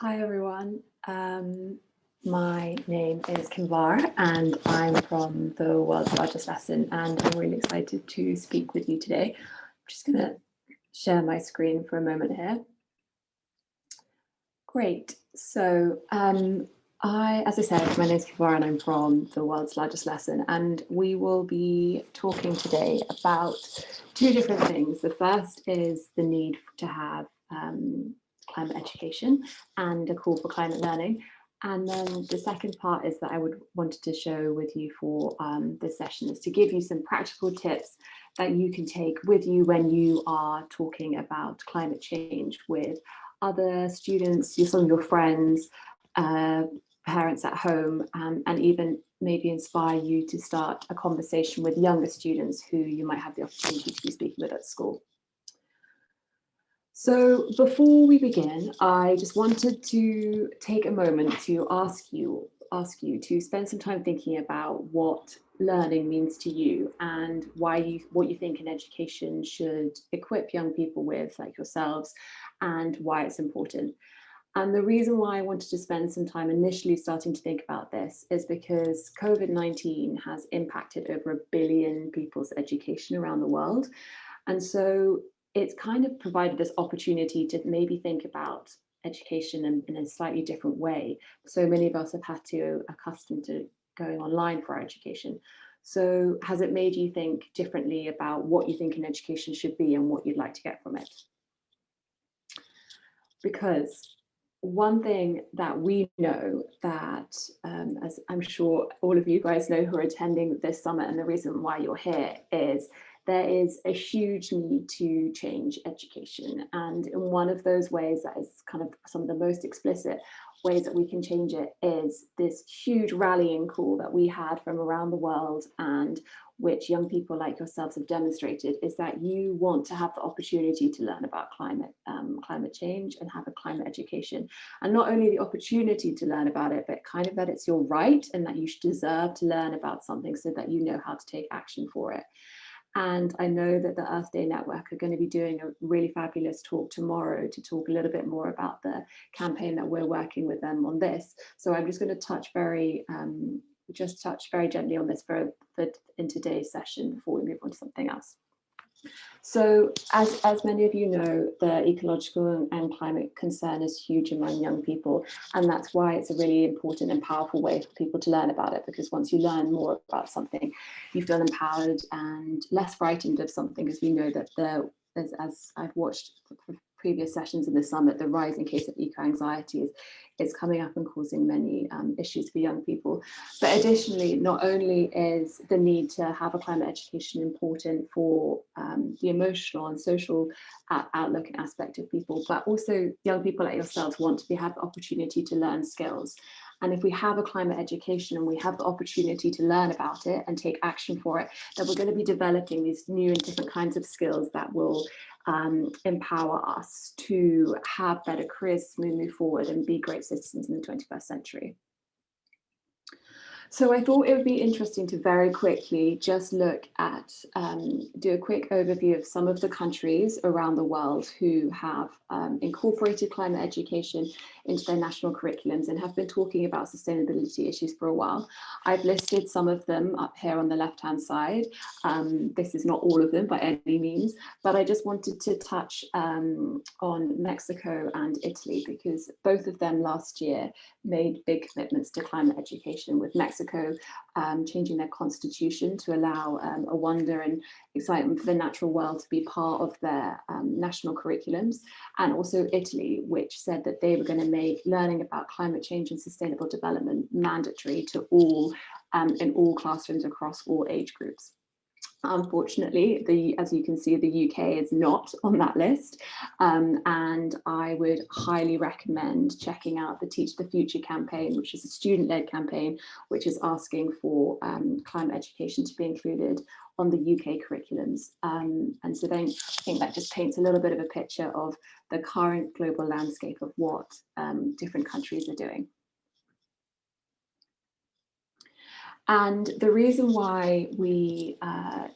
Hi everyone, my name is Kimvar and I'm from the world's largest lesson, and I'm really excited to speak with you today. I'm just going to share my screen for a moment here. Great, so as I said, my name is Kimvar and I'm from the world's largest lesson, and we will be talking today about two different things. The first is the need to have climate education and a call for climate learning. And then the second part is that I would wanted to share with you for this session is to give you some practical tips that you can take with you when you are talking about climate change with other students, some of your friends, parents at home, and even maybe inspire you to start a conversation with younger students who you might have the opportunity to be speaking with at school. So before we begin, I just wanted to take a moment to ask you to spend some time thinking about what learning means to you and what you think an education should equip young people with, like yourselves, and why it's important. And the reason why I wanted to spend some time initially starting to think about this is because COVID-19 has impacted over 1 billion people's education around the world. And so it's kind of provided this opportunity to maybe think about education in a slightly different way. So many of us have had to accustom to going online for our education. So has it made you think differently about what you think an education should be and what you'd like to get from it? Because one thing that we know that, as I'm sure all of you guys know who are attending this summit, and the reason why you're here is there is a huge need to change education. And in one of those ways that is kind of some of the most explicit ways that we can change it is this huge rallying call that we had from around the world, and which young people like yourselves have demonstrated, is that you want to have the opportunity to learn about climate change and have a climate education. And not only the opportunity to learn about it, but kind of that it's your right and that you should deserve to learn about something so that you know how to take action for it. And I know that the Earth Day Network are going to be doing a really fabulous talk tomorrow to talk a little bit more about the campaign that we're working with them on this. So I'm just going to touch very gently on this in today's session before we move on to something else. So as many of you know, the ecological and climate concern is huge among young people, and that's why it's a really important and powerful way for people to learn about it, because once you learn more about something, you feel empowered and less frightened of something, because we know that as I've watched previous sessions in the summit, the rising case of eco-anxiety is coming up and causing many issues for young people. But additionally, not only is the need to have a climate education important for the emotional and social outlook and aspect of people, but also young people like yourselves want to have the opportunity to learn skills. And if we have a climate education and we have the opportunity to learn about it and take action for it, then we're going to be developing these new and different kinds of skills that will empower us to have better careers, move forward and be great citizens in the 21st century. So I thought it would be interesting to very quickly just look at, do a quick overview of some of the countries around the world who have incorporated climate education into their national curriculums and have been talking about sustainability issues for a while. I've listed some of them up here on the left-hand side. This is not all of them by any means, but I just wanted to touch on Mexico and Italy, because both of them last year made big commitments to climate education, with Mexico changing their constitution to allow a wonder and excitement for the natural world to be part of their national curriculums, and also Italy, which said that they were going to make learning about climate change and sustainable development mandatory to all in all classrooms across all age groups. Unfortunately, as you can see, the UK is not on that list, and I would highly recommend checking out the Teach the Future campaign, which is a student-led campaign, which is asking for climate education to be included on the UK curriculums. And so then I think that just paints a little bit of a picture of the current global landscape of what different countries are doing. And the reason why we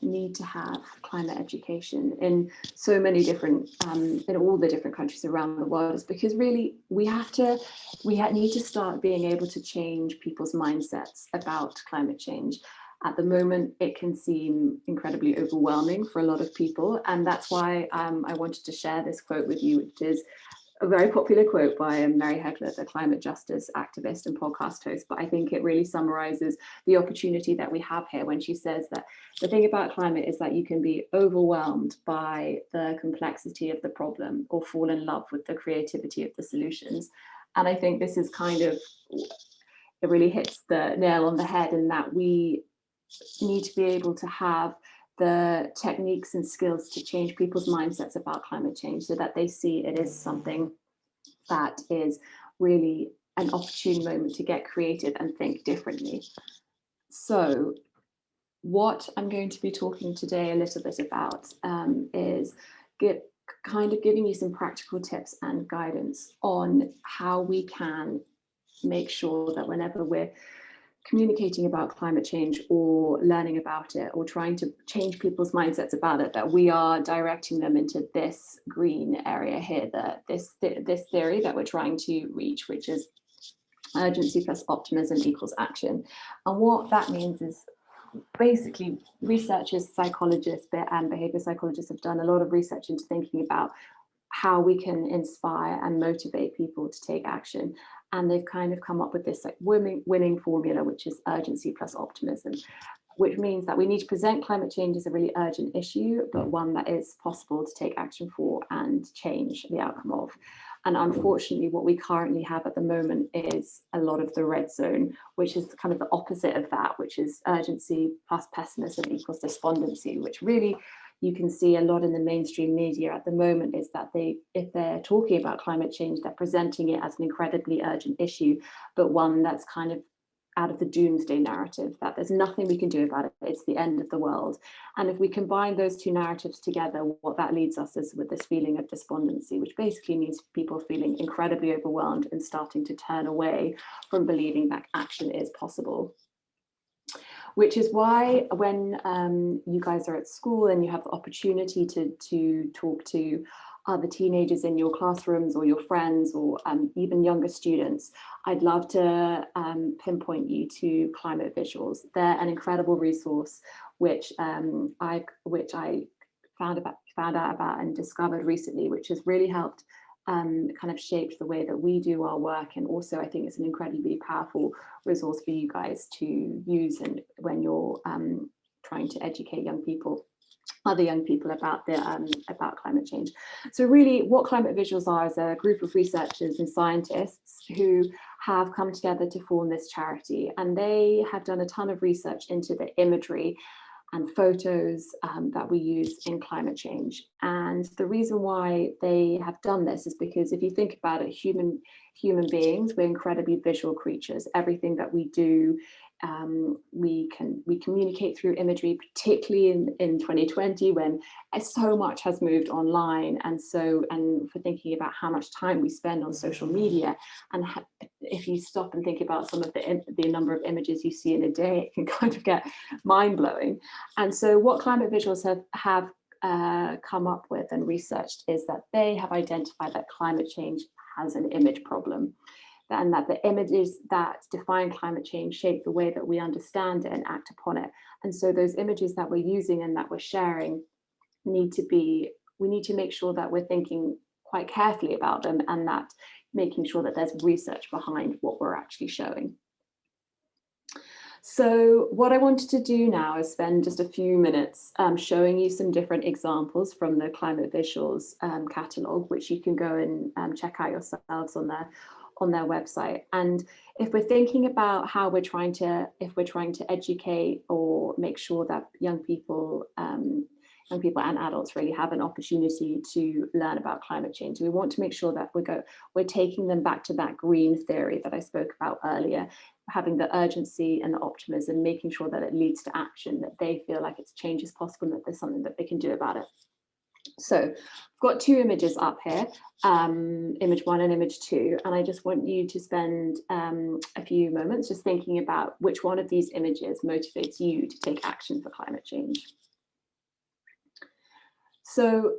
need to have climate education in so many different, in all the different countries around the world is because really we need to start being able to change people's mindsets about climate change. At the moment, it can seem incredibly overwhelming for a lot of people. And that's why I wanted to share this quote with you, which is a very popular quote by Mary Heckler, the climate justice activist and podcast host, but I think it really summarizes the opportunity that we have here when she says that the thing about climate is that you can be overwhelmed by the complexity of the problem or fall in love with the creativity of the solutions. And I think this is kind of, it really hits the nail on the head in that we need to be able to have the techniques and skills to change people's mindsets about climate change so that they see it is something that is really an opportune moment to get creative and think differently. So what I'm going to be talking today a little bit about is kind of giving you some practical tips and guidance on how we can make sure that whenever we're communicating about climate change or learning about it or trying to change people's mindsets about it, that we are directing them into this green area here, this theory that we're trying to reach, which is urgency plus optimism equals action. And what that means is basically researchers, psychologists and behavior psychologists have done a lot of research into thinking about how we can inspire and motivate people to take action. And they've kind of come up with this like winning formula, which is urgency plus optimism, which means that we need to present climate change as a really urgent issue, but one that is possible to take action for and change the outcome of. And unfortunately, what we currently have at the moment is a lot of the red zone, which is kind of the opposite of that, which is urgency plus pessimism equals despondency, which really you can see a lot in the mainstream media at the moment is that if they're talking about climate change, they're presenting it as an incredibly urgent issue, but one that's kind of out of the doomsday narrative, that there's nothing we can do about it, it's the end of the world. And if we combine those two narratives together, what that leads us is with this feeling of despondency, which basically means people feeling incredibly overwhelmed and starting to turn away from believing that action is possible. Which is why when you guys are at school and you have the opportunity to talk to other teenagers in your classrooms or your friends or even younger students, I'd love to pinpoint you to climate visuals. They're an incredible resource which I found out about and discovered recently, which has really helped kind of shaped the way that we do our work. And also I think it's an incredibly powerful resource for you guys to use and when you're trying to educate other young people about climate change. So really what climate visuals are is a group of researchers and scientists who have come together to form this charity, and they have done a ton of research into the imagery and photos that we use in climate change. And the reason why they have done this is because if you think about it, human beings, we're incredibly visual creatures. Everything that we do, we communicate through imagery, particularly in 2020 when so much has moved online. And for thinking about how much time we spend on social media, and if you stop and think about some of the number of images you see in a day, it can kind of get mind-blowing. And so what climate visuals have come up with and researched is that they have identified that climate change has an image problem, and that the images that define climate change shape the way that we understand it and act upon it. And so those images that we're using and that we're sharing we need to make sure that we're thinking quite carefully about them, and that making sure that there's research behind what we're actually showing. So what I wanted to do now is spend just a few minutes showing you some different examples from the Climate Visuals catalogue, which you can go and check out yourselves on their website. And if we're thinking about how we're trying to educate or make sure that young people and adults really have an opportunity to learn about climate change, we want to make sure that we're taking them back to that green theory that I spoke about earlier, having the urgency and the optimism, making sure that it leads to action, that they feel like change is possible, and that there's something that they can do about it. So I've got two images up here, image 1 and image 2, and I just want you to spend a few moments just thinking about which one of these images motivates you to take action for climate change. So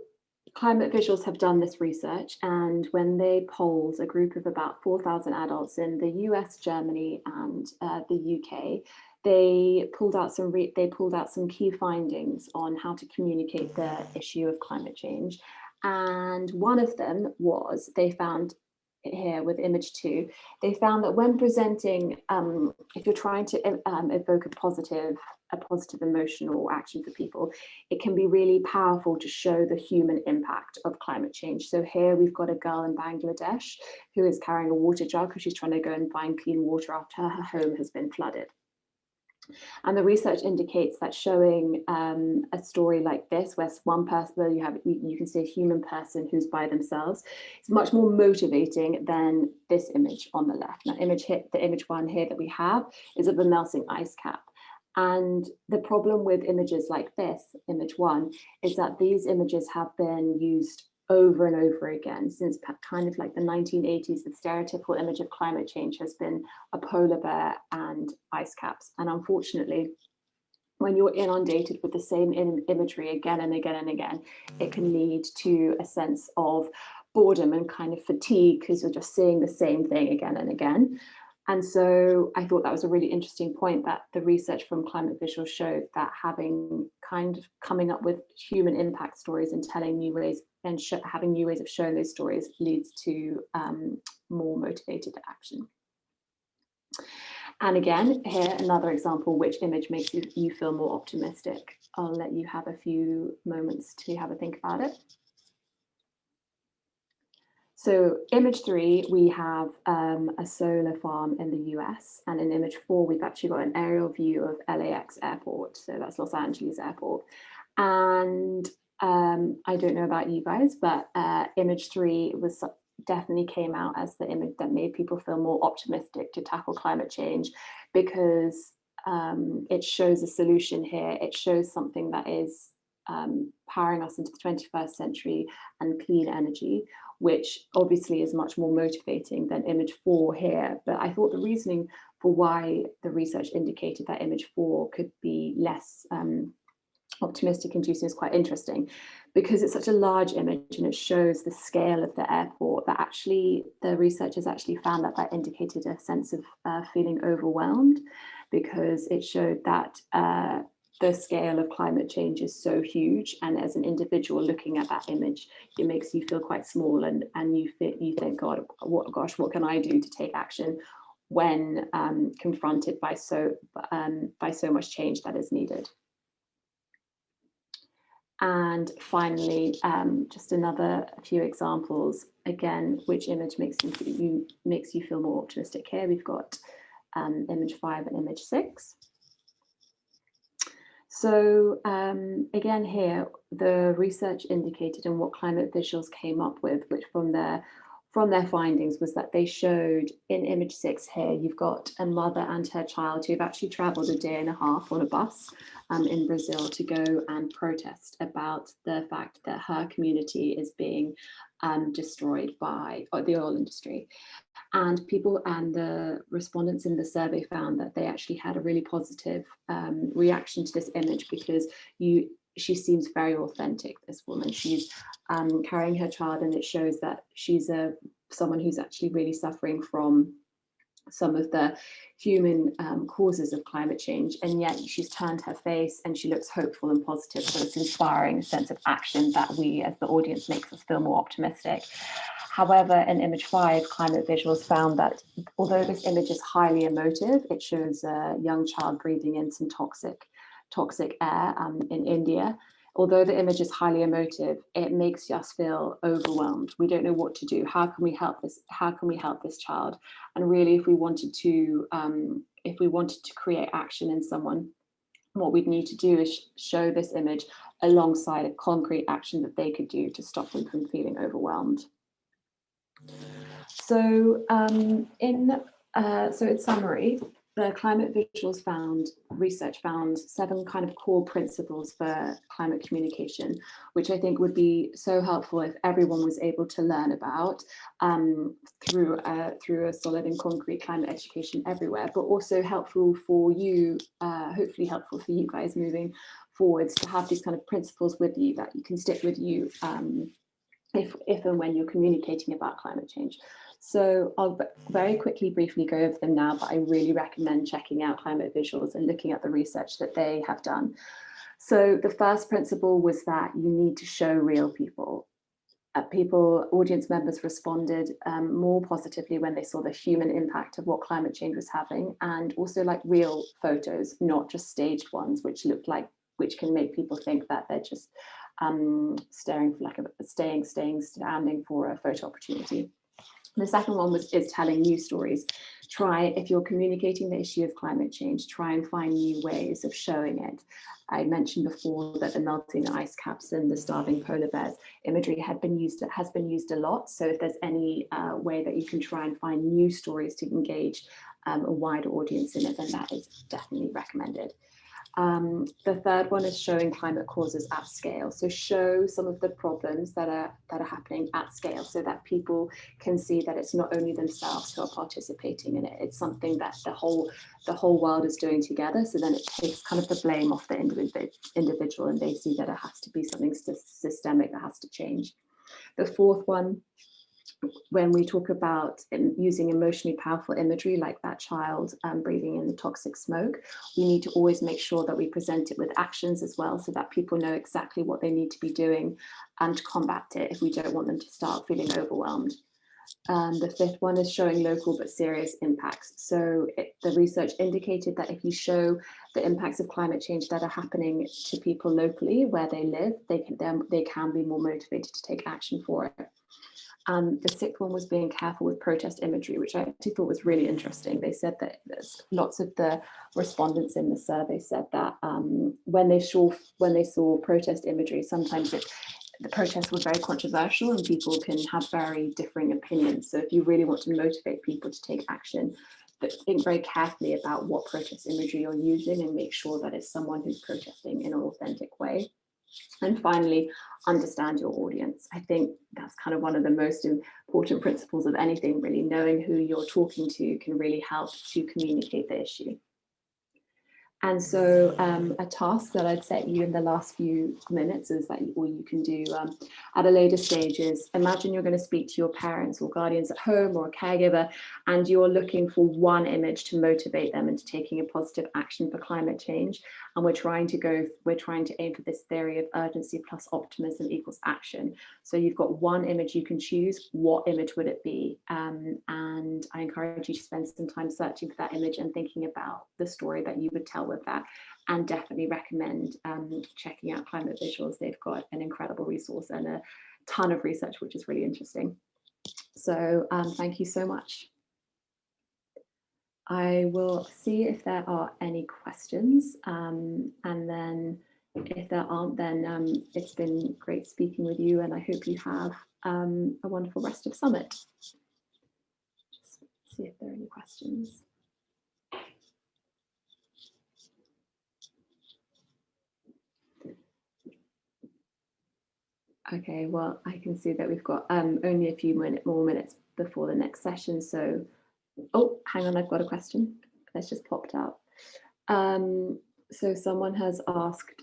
Climate Visuals have done this research, and when they polled a group of about 4,000 adults in the US, Germany, and the UK, they pulled out some key findings on how to communicate the issue of climate change. And one of them was, they found here with image 2, they found that when presenting, if you're trying to evoke a positive emotional action for people, it can be really powerful to show the human impact of climate change. So here we've got a girl in Bangladesh who is carrying a water jug because she's trying to go and find clean water after her home has been flooded. And the research indicates that showing a story like this, where one person, where you can see a human person who's by themselves, is much more motivating than this image on the left. Now, the image 1 here that we have is of a melting ice cap. And the problem with images like this, image 1, is that these images have been used over and over again since kind of like the 1980s. The stereotypical image of climate change has been a polar bear and ice caps. And unfortunately, when you're inundated with the same imagery again and again and again, it can lead to a sense of boredom and kind of fatigue because you're just seeing the same thing again and again. And so I thought that was a really interesting point, that the research from Climate Visuals showed that coming up with human impact stories and telling new ways and having new ways of showing those stories leads to more motivated action. And again, here, another example, which image makes you feel more optimistic? I'll let you have a few moments to have a think about it. So image 3, we have a solar farm in the US, and in image 4, we've actually got an aerial view of LAX airport. So that's Los Angeles airport. And I don't know about you guys, but image 3 definitely came out as the image that made people feel more optimistic to tackle climate change, because it shows a solution here. It shows something that is powering us into the 21st century and clean energy, which obviously is much more motivating than image 4 here. But I thought the reasoning for why the research indicated that image 4 could be less optimistic inducing is quite interesting, because it's such a large image and it shows the scale of the airport, that actually the researchers actually found that indicated a sense of feeling overwhelmed, because it showed that the scale of climate change is so huge, and as an individual looking at that image, it makes you feel quite small, and you think, God, what can I do to take action when confronted by so much change that is needed. And finally, just a few examples again, which image makes you feel more optimistic. Here we've got image 5 and image 6. So again, here, the research indicated, and what Climate Visuals came up with, which from their findings, was that they showed in image 6 here, you've got a mother and her child who've actually traveled a day and a half on a bus in Brazil to go and protest about the fact that her community is being destroyed by the oil industry. And the respondents in the survey found that they actually had a really positive reaction to this image, because she seems very authentic, this woman. She's carrying her child, and it shows that she's someone who's actually really suffering from some of the human causes of climate change, and yet she's turned her face and she looks hopeful and positive. So it's inspiring, a sense of action that we as the audience makes us feel more optimistic. However, in image 5, Climate Visuals found that although this image is highly emotive, it shows a young child breathing in some toxic air in India. Although the image is highly emotive, it makes us feel overwhelmed. We don't know what to do. How can we help this? How can we help this child? And really, if we wanted to create action in someone, what we'd need to do is show this image alongside a concrete action that they could do to stop them from feeling overwhelmed. So in summary, the climate visuals research found 7 kind of core principles for climate communication, which I think would be so helpful if everyone was able to learn about through a solid and concrete climate education everywhere, but also helpful for you, hopefully helpful for you guys moving forwards, to have these kind of principles with you that you can stick with you if and when you're communicating about climate change. So I'll very quickly, briefly go over them now, but I really recommend checking out climate visuals and looking at the research that they have done. So the first principle was that you need to show real people. Audience members responded more positively when they saw the human impact of what climate change was having, and also like real photos, not just staged ones, which can make people think that they're just standing for a photo opportunity. The second one is telling new stories. If you're communicating the issue of climate change, try and find new ways of showing it. I mentioned before that the melting ice caps and the starving polar bears imagery has been used a lot. So if there's any way that you can try and find new stories to engage a wider audience in it, then that is definitely recommended. The third one is showing climate causes at scale. So show some of the problems that are happening at scale, so that people can see that it's not only themselves who are participating in it. It's something that the whole world is doing together. So then it takes kind of the blame off the individual, and they see that it has to be something systemic that has to change. The fourth one, when we talk about using emotionally powerful imagery like that child breathing in the toxic smoke, we need to always make sure that we present it with actions as well, so that people know exactly what they need to be doing to combat it if we don't want them to start feeling overwhelmed. The fifth one is showing local but serious impacts. So the research indicated that if you show the impacts of climate change that are happening to people locally where they live, they can be more motivated to take action for it. The sixth one was being careful with protest imagery, which I actually thought was really interesting. They said that lots of the respondents in the survey said that when they saw protest imagery, sometimes the protest was very controversial and people can have very differing opinions. So if you really want to motivate people to take action, but think very carefully about what protest imagery you're using and make sure that it's someone who's protesting in an authentic way. And finally, understand your audience. I think that's kind of one of the most important principles of anything, really. Knowing who you're talking to can really help to communicate the issue. And so a task that I'd set you in the last few minutes is that all you can do at a later stage is imagine you're going to speak to your parents or guardians at home or a caregiver, and you're looking for one image to motivate them into taking a positive action for climate change. And we're trying to aim for this theory of urgency plus optimism equals action. So you've got one image you can choose. What image would it be? And I encourage you to spend some time searching for that image and thinking about the story that you would tell with that, and definitely recommend checking out Climate Visuals. They've got an incredible resource and a ton of research, which is really interesting. So thank you so much. I will see if there are any questions, and then if there aren't, then it's been great speaking with you, and I hope you have a wonderful rest of Summit. Just see if there are any questions. Okay, well, I can see that we've got only a few more minutes before the next session. So, oh, hang on, I've got a question that's just popped up. So someone has asked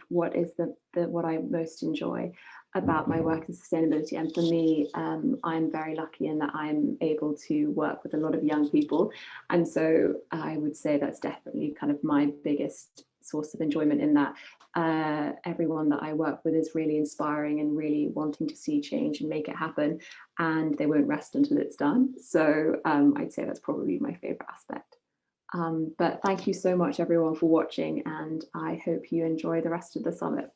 what is what I most enjoy about my work in sustainability. And for me, I'm very lucky in that I'm able to work with a lot of young people. And so I would say that's definitely kind of my biggest source of enjoyment, in that everyone that I work with is really inspiring and really wanting to see change and make it happen, and they won't rest until it's done. So I'd say that's probably my favorite aspect. But thank you so much everyone for watching, and I hope you enjoy the rest of the summit.